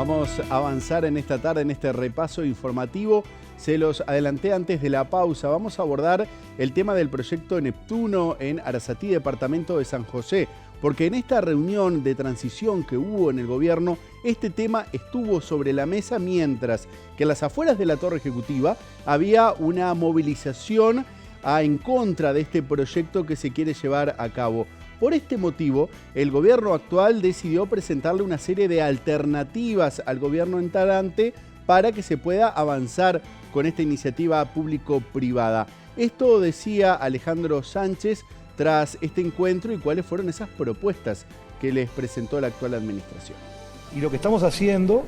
Vamos a avanzar en esta tarde, en este repaso informativo. Se los adelanté antes de la pausa. Vamos a abordar el tema del proyecto Neptuno en Arasatí, departamento de San José, porque en esta reunión de transición que hubo en el gobierno, este tema estuvo sobre la mesa, mientras que en las afueras de la Torre Ejecutiva había una movilización en contra de este proyecto que se quiere llevar a cabo. Por este motivo, el gobierno actual decidió presentarle una serie de alternativas al gobierno entrante para que se pueda avanzar con esta iniciativa público-privada. Esto decía Alejandro Sánchez tras este encuentro y cuáles fueron esas propuestas que les presentó la actual administración. Y lo que estamos haciendo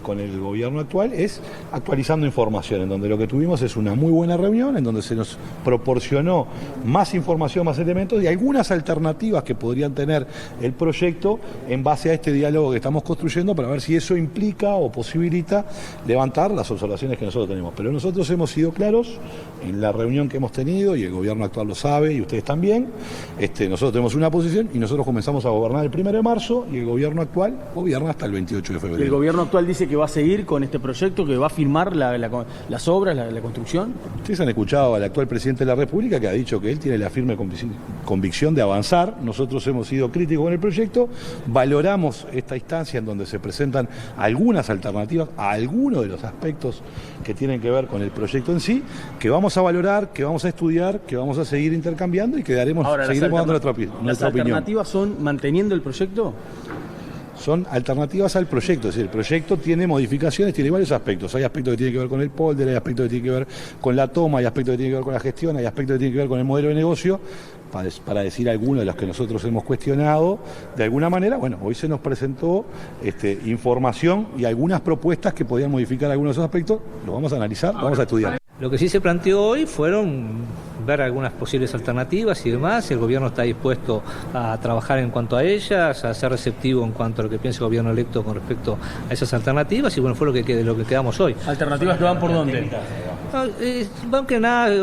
con el gobierno actual es actualizando información, en donde lo que tuvimos es una muy buena reunión, en donde se nos proporcionó más información, más elementos y algunas alternativas que podrían tener el proyecto en base a este diálogo que estamos construyendo para ver si eso implica o posibilita levantar las observaciones que nosotros tenemos. Pero nosotros hemos sido claros en la reunión que hemos tenido, y el gobierno actual lo sabe y ustedes también. Nosotros tenemos una posición y nosotros comenzamos a gobernar el 1 de marzo y el gobierno actual gobierna hasta el 28 de febrero. ¿El gobierno actual dice que va a seguir con este proyecto, que va a firmar las obras, la construcción? Ustedes han escuchado al actual presidente de la República, que ha dicho que él tiene la firme convicción de avanzar. Nosotros hemos sido críticos con el proyecto, valoramos esta instancia en donde se presentan algunas alternativas a algunos de los aspectos que tienen que ver con el proyecto en sí, que vamos a valorar, que vamos a estudiar, que vamos a seguir intercambiando y que seguiremos dando nuestra opinión. ¿Las alternativas son manteniendo el proyecto? Son alternativas al proyecto, es decir, el proyecto tiene modificaciones, tiene varios aspectos. Hay aspectos que tienen que ver con el polder, hay aspectos que tienen que ver con la toma, hay aspectos que tienen que ver con la gestión, hay aspectos que tienen que ver con el modelo de negocio, para decir algunos de los que nosotros hemos cuestionado. De alguna manera, bueno, hoy se nos presentó información y algunas propuestas que podían modificar algunos de esos aspectos. Lo vamos a analizar, vamos a estudiar. Lo que sí se planteó hoy fueron ver algunas posibles alternativas y demás. El gobierno está dispuesto a trabajar en cuanto a ellas, a ser receptivo en cuanto a lo que piensa el gobierno electo con respecto a esas alternativas, y bueno, fue lo que quedamos hoy. ¿Alternativas que van por dónde? Van que nada,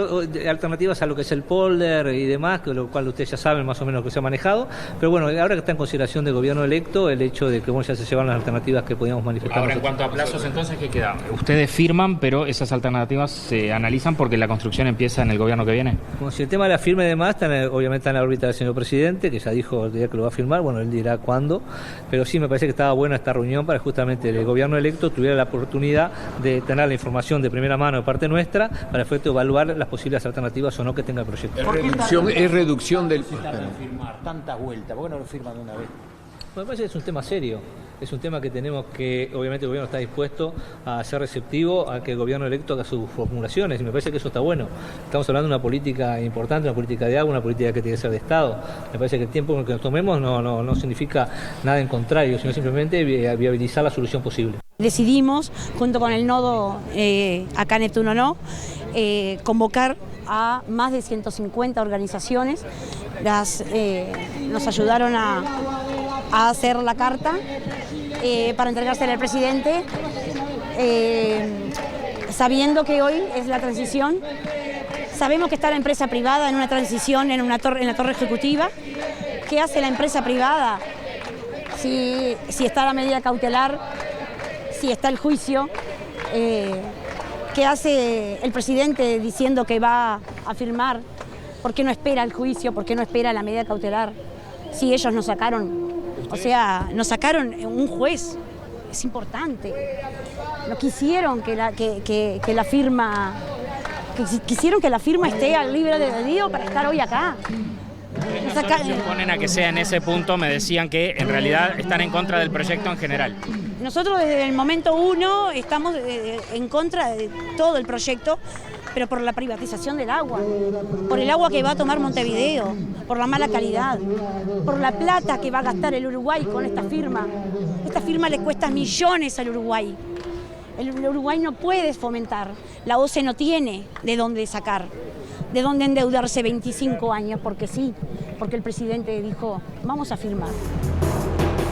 alternativas a lo que es el polder y demás, con lo cual ustedes ya saben más o menos lo que se ha manejado, pero bueno, ahora que está en consideración del gobierno electo el hecho de que bueno, ya se llevan las alternativas que podíamos manifestar. Ahora, en cuanto a plazos, entonces, ¿qué queda? Ustedes firman, pero esas alternativas se analizan porque la construcción empieza en el gobierno que viene. Como si el tema de la firma y demás, obviamente está en la órbita del señor presidente, que ya dijo el día que lo va a firmar, bueno, él dirá cuándo, pero sí me parece que estaba buena esta reunión para justamente el gobierno electo tuviera la oportunidad de tener la información de primera mano de parte nuestra, para efecto evaluar las posibles alternativas o no que tenga el proyecto. Es reducción del... firmar tantas vueltas? ¿Por qué no lo firman de una vez? Me parece que es un tema serio, es un tema que tenemos que, obviamente el gobierno está dispuesto a ser receptivo a que el gobierno electo haga sus formulaciones, y me parece que eso está bueno. Estamos hablando de una política importante, una política de agua, una política que tiene que ser de Estado. Me parece que el tiempo que nos tomemos no significa nada en contrario, sino simplemente viabilizar la solución posible. Decidimos, junto con el nodo acá Neptuno No, convocar a más de 150 organizaciones. Nos ayudaron a hacer la carta para entregársela al presidente, sabiendo que hoy es la transición. Sabemos que está la empresa privada en una transición en la torre ejecutiva. ¿Qué hace la empresa privada si está la medida cautelar, si está el juicio? ¿Qué hace el presidente diciendo que va a firmar? ¿Por qué no espera el juicio? ¿Por qué no espera la medida cautelar? Si ellos nos sacaron, nos sacaron un juez, es importante. No quisieron que la firma esté al libre albedrío para estar hoy acá. Se oponen a que sea en ese punto, me decían que en realidad están en contra del proyecto en general. Nosotros desde el momento 1 estamos en contra de todo el proyecto, pero por la privatización del agua, por el agua que va a tomar Montevideo, por la mala calidad, por la plata que va a gastar el Uruguay con esta firma. Esta firma le cuesta millones al Uruguay. El Uruguay no puede fomentar, la OCE no tiene de dónde sacar, de dónde endeudarse 25 años, porque sí, porque el presidente dijo, vamos a firmar.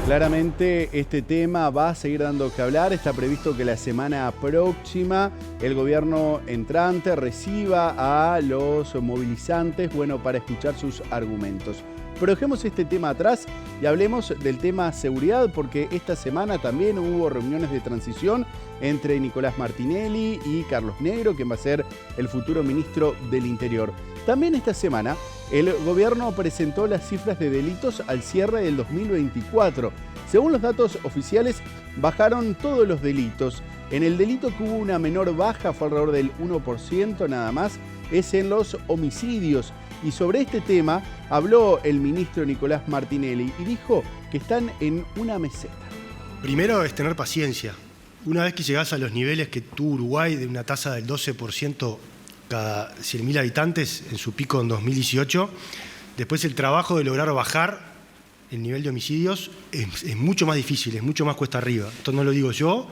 Claramente este tema va a seguir dando que hablar. Está previsto que la semana próxima el gobierno entrante reciba a los movilizantes, bueno, para escuchar sus argumentos. Pero dejemos este tema atrás y hablemos del tema seguridad, porque esta semana también hubo reuniones de transición entre Nicolás Martinelli y Carlos Negro, quien va a ser el futuro ministro del Interior. También esta semana el gobierno presentó las cifras de delitos al cierre del 2024. Según los datos oficiales, bajaron todos los delitos. En el delito que hubo una menor baja, fue alrededor del 1% nada más, es en los homicidios. Y sobre este tema habló el ministro Nicolás Martinelli y dijo que están en una meseta. Primero es tener paciencia. Una vez que llegás a los niveles que tuvo Uruguay, de una tasa del 12% cada 100.000 habitantes en su pico en 2018, después el trabajo de lograr bajar el nivel de homicidios es mucho más difícil, es mucho más cuesta arriba. Esto no lo digo yo,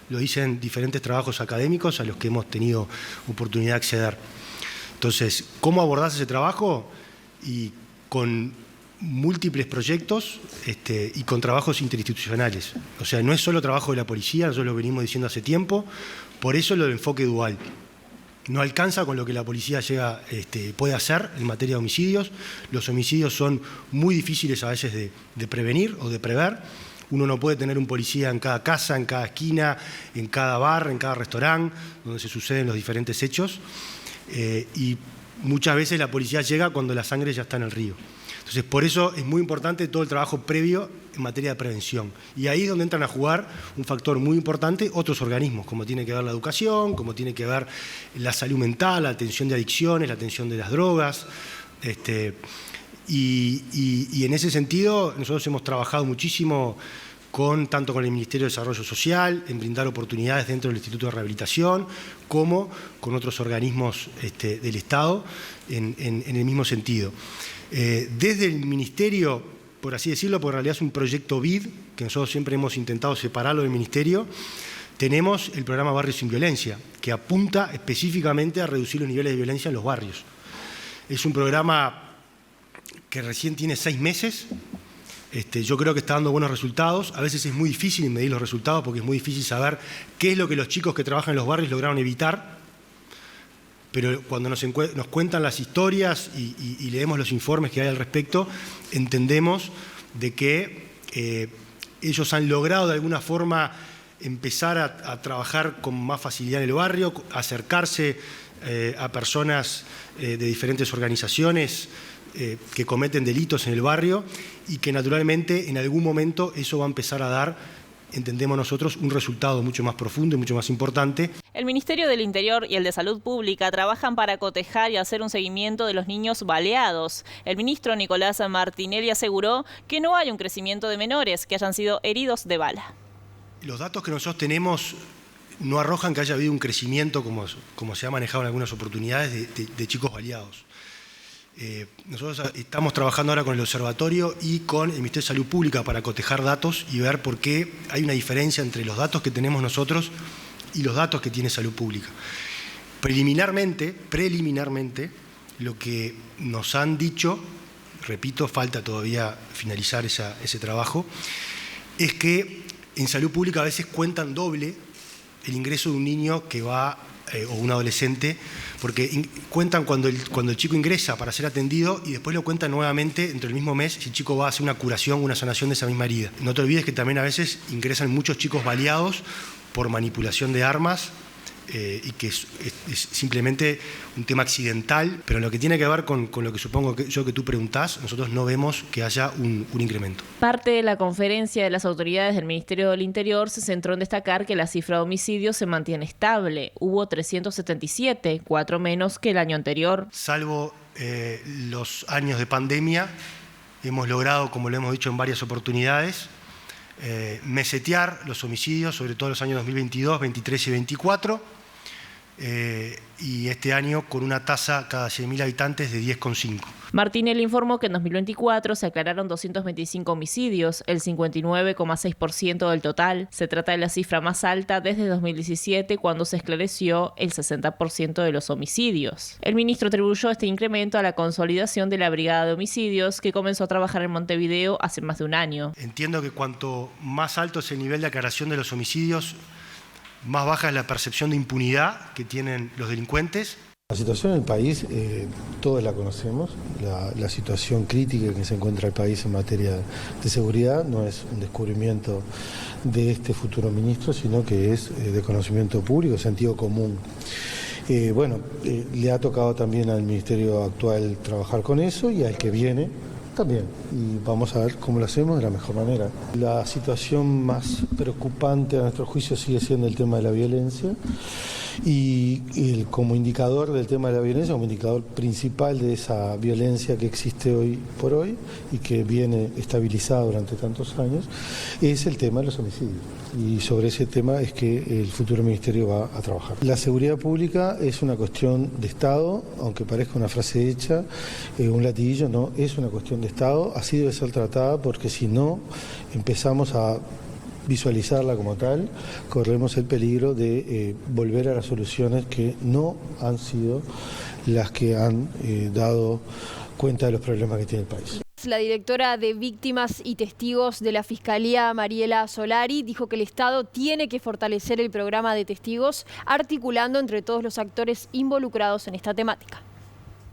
lo dicen diferentes trabajos académicos a los que hemos tenido oportunidad de acceder. Entonces, ¿cómo abordás ese trabajo? Y con múltiples proyectos y con trabajos interinstitucionales. O sea, no es solo trabajo de la policía, nosotros lo venimos diciendo hace tiempo, por eso lo del enfoque dual. No alcanza con lo que la policía puede hacer en materia de homicidios. Los homicidios son muy difíciles a veces de prevenir o de prever. Uno no puede tener un policía en cada casa, en cada esquina, en cada bar, en cada restaurante, donde se suceden los diferentes hechos. Y muchas veces la policía llega cuando la sangre ya está en el río. Entonces, por eso es muy importante todo el trabajo previo en materia de prevención. Y ahí es donde entran a jugar un factor muy importante otros organismos, como tiene que ver la educación, como tiene que ver la salud mental, la atención de adicciones, la atención de las drogas. Y en ese sentido, nosotros hemos trabajado muchísimo tanto con el Ministerio de Desarrollo Social, en brindar oportunidades dentro del Instituto de Rehabilitación, como con otros organismos del Estado en el mismo sentido. Desde el Ministerio, por así decirlo, porque en realidad es un proyecto BID, que nosotros siempre hemos intentado separarlo del Ministerio, tenemos el programa Barrios sin Violencia, que apunta específicamente a reducir los niveles de violencia en los barrios. Es un programa que recién tiene 6 meses. Yo creo que está dando buenos resultados. A veces es muy difícil medir los resultados porque es muy difícil saber qué es lo que los chicos que trabajan en los barrios lograron evitar. Pero cuando nos cuentan las historias y leemos los informes que hay al respecto, entendemos de que ellos han logrado de alguna forma empezar a trabajar con más facilidad en el barrio, acercarse a personas de diferentes organizaciones que cometen delitos en el barrio y que naturalmente en algún momento eso va a empezar a dar, entendemos nosotros, un resultado mucho más profundo y mucho más importante. El Ministerio del Interior y el de Salud Pública trabajan para cotejar y hacer un seguimiento de los niños baleados. El ministro Nicolás Martinelli aseguró que no hay un crecimiento de menores que hayan sido heridos de bala. Los datos que nosotros tenemos no arrojan que haya habido un crecimiento como se ha manejado en algunas oportunidades de chicos baleados. Nosotros estamos trabajando ahora con el Observatorio y con el Ministerio de Salud Pública para cotejar datos y ver por qué hay una diferencia entre los datos que tenemos nosotros y los datos que tiene Salud Pública. Preliminarmente, lo que nos han dicho, repito, falta todavía finalizar ese trabajo, es que en Salud Pública a veces cuentan doble el ingreso de un niño que va o un adolescente, porque cuentan cuando el chico ingresa para ser atendido y después lo cuentan nuevamente dentro del mismo mes si el chico va a hacer una curación o una sanación de esa misma herida. No te olvides que también a veces ingresan muchos chicos baleados por manipulación de armas y que es simplemente un tema accidental, pero lo que tiene que ver con lo que supongo que tú preguntás, nosotros no vemos que haya un incremento. Parte de la conferencia de las autoridades del Ministerio del Interior se centró en destacar que la cifra de homicidios se mantiene estable. Hubo 377, 4 menos que el año anterior. Salvo los años de pandemia, hemos logrado, como lo hemos dicho en varias oportunidades, mesetear los homicidios, sobre todo en los años 2022, 23 y 24, y este año con una tasa cada 100.000 habitantes de 10,5. Martinelli informó que en 2024 se aclararon 225 homicidios, el 59,6% del total. Se trata de la cifra más alta desde 2017, cuando se esclareció el 60% de los homicidios. El ministro atribuyó este incremento a la consolidación de la Brigada de Homicidios, que comenzó a trabajar en Montevideo hace más de un año. Entiendo que cuanto más alto es el nivel de aclaración de los homicidios, más baja es la percepción de impunidad que tienen los delincuentes. La situación en el país, todos la conocemos, la situación crítica en que se encuentra el país en materia de seguridad no es un descubrimiento de este futuro ministro, sino que es de conocimiento público, sentido común. Le ha tocado también al ministerio actual trabajar con eso y al que viene también, y vamos a ver cómo lo hacemos de la mejor manera. La situación más preocupante a nuestro juicio sigue siendo el tema de la violencia y como indicador del tema de la violencia, como indicador principal de esa violencia que existe hoy por hoy y que viene estabilizada durante tantos años, es el tema de los homicidios. Y sobre ese tema es que el futuro ministerio va a trabajar. La seguridad pública es una cuestión de Estado, aunque parezca una frase hecha, un latiguillo, no, es una cuestión de Estado, así debe ser tratada porque si no empezamos a visualizarla como tal, corremos el peligro de volver a las soluciones que no han sido las que han dado cuenta de los problemas que tiene el país. La directora de Víctimas y Testigos de la Fiscalía, Mariela Solari, dijo que el Estado tiene que fortalecer el programa de testigos, articulando entre todos los actores involucrados en esta temática.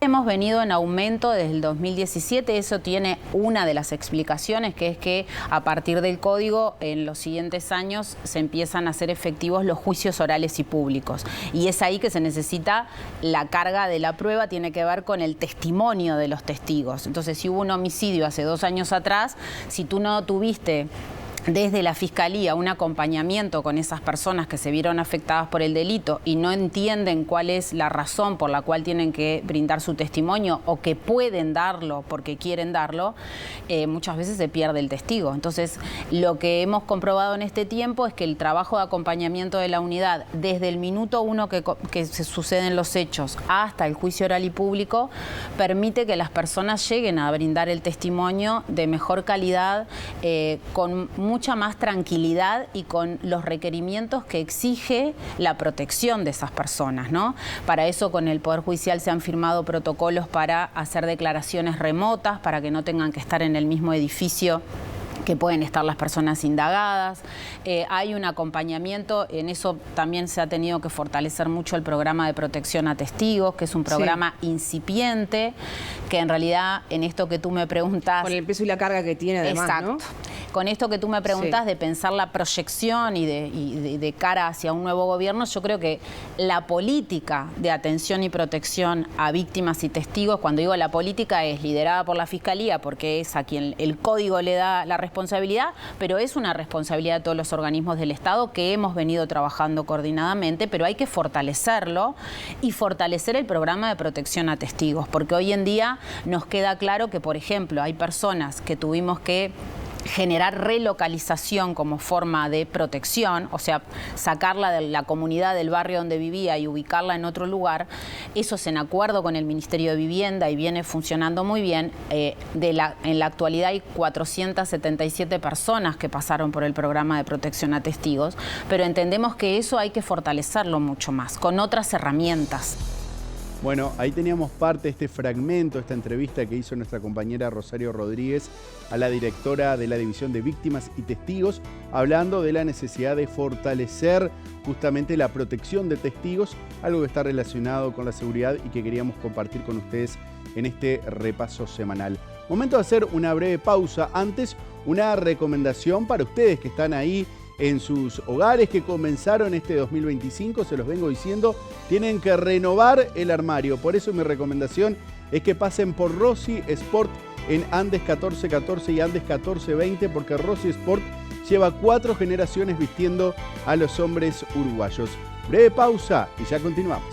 Hemos venido en aumento desde el 2017, eso tiene una de las explicaciones, que es que a partir del código en los siguientes años se empiezan a hacer efectivos los juicios orales y públicos. Y es ahí que se necesita la carga de la prueba, tiene que ver con el testimonio de los testigos. Entonces, si hubo un homicidio hace 2 años atrás, si tú no tuviste desde la Fiscalía un acompañamiento con esas personas que se vieron afectadas por el delito y no entienden cuál es la razón por la cual tienen que brindar su testimonio o que pueden darlo porque quieren darlo, muchas veces se pierde el testigo. Entonces, lo que hemos comprobado en este tiempo es que el trabajo de acompañamiento de la unidad, desde el minuto 1 que se suceden los hechos hasta el juicio oral y público, permite que las personas lleguen a brindar el testimonio de mejor calidad, con mucha más tranquilidad y con los requerimientos que exige la protección de esas personas, ¿no? Para eso con el Poder Judicial se han firmado protocolos para hacer declaraciones remotas, para que no tengan que estar en el mismo edificio que pueden estar las personas indagadas. Hay un acompañamiento, en eso también se ha tenido que fortalecer mucho el programa de protección a testigos, que es un programa incipiente, que en realidad en esto que tú me preguntas... Con el peso y la carga que tiene además, exacto, ¿no? Con esto que tú me preguntas de pensar la proyección y de cara hacia un nuevo gobierno, yo creo que la política de atención y protección a víctimas y testigos, cuando digo la política, es liderada por la Fiscalía, porque es a quien el código le da la responsabilidad, pero es una responsabilidad de todos los organismos del Estado que hemos venido trabajando coordinadamente, pero hay que fortalecerlo y fortalecer el programa de protección a testigos, porque hoy en día nos queda claro que, por ejemplo, hay personas que tuvimos que generar relocalización como forma de protección, o sea, sacarla de la comunidad del barrio donde vivía y ubicarla en otro lugar. Eso es en acuerdo con el Ministerio de Vivienda y viene funcionando muy bien. En la actualidad hay 477 personas que pasaron por el programa de protección a testigos, pero entendemos que eso hay que fortalecerlo mucho más, con otras herramientas. Bueno, ahí teníamos parte de este fragmento, esta entrevista que hizo nuestra compañera Rosario Rodríguez a la directora de la División de Víctimas y Testigos, hablando de la necesidad de fortalecer justamente la protección de testigos, algo que está relacionado con la seguridad y que queríamos compartir con ustedes en este repaso semanal. Momento de hacer una breve pausa. Antes, una recomendación para ustedes que están ahí en sus hogares, que comenzaron este 2025, se los vengo diciendo, tienen que renovar el armario. Por eso mi recomendación es que pasen por Rossi Sport en Andes 1414 y Andes 1420, porque Rossi Sport lleva 4 generaciones vistiendo a los hombres uruguayos. Breve pausa y ya continuamos.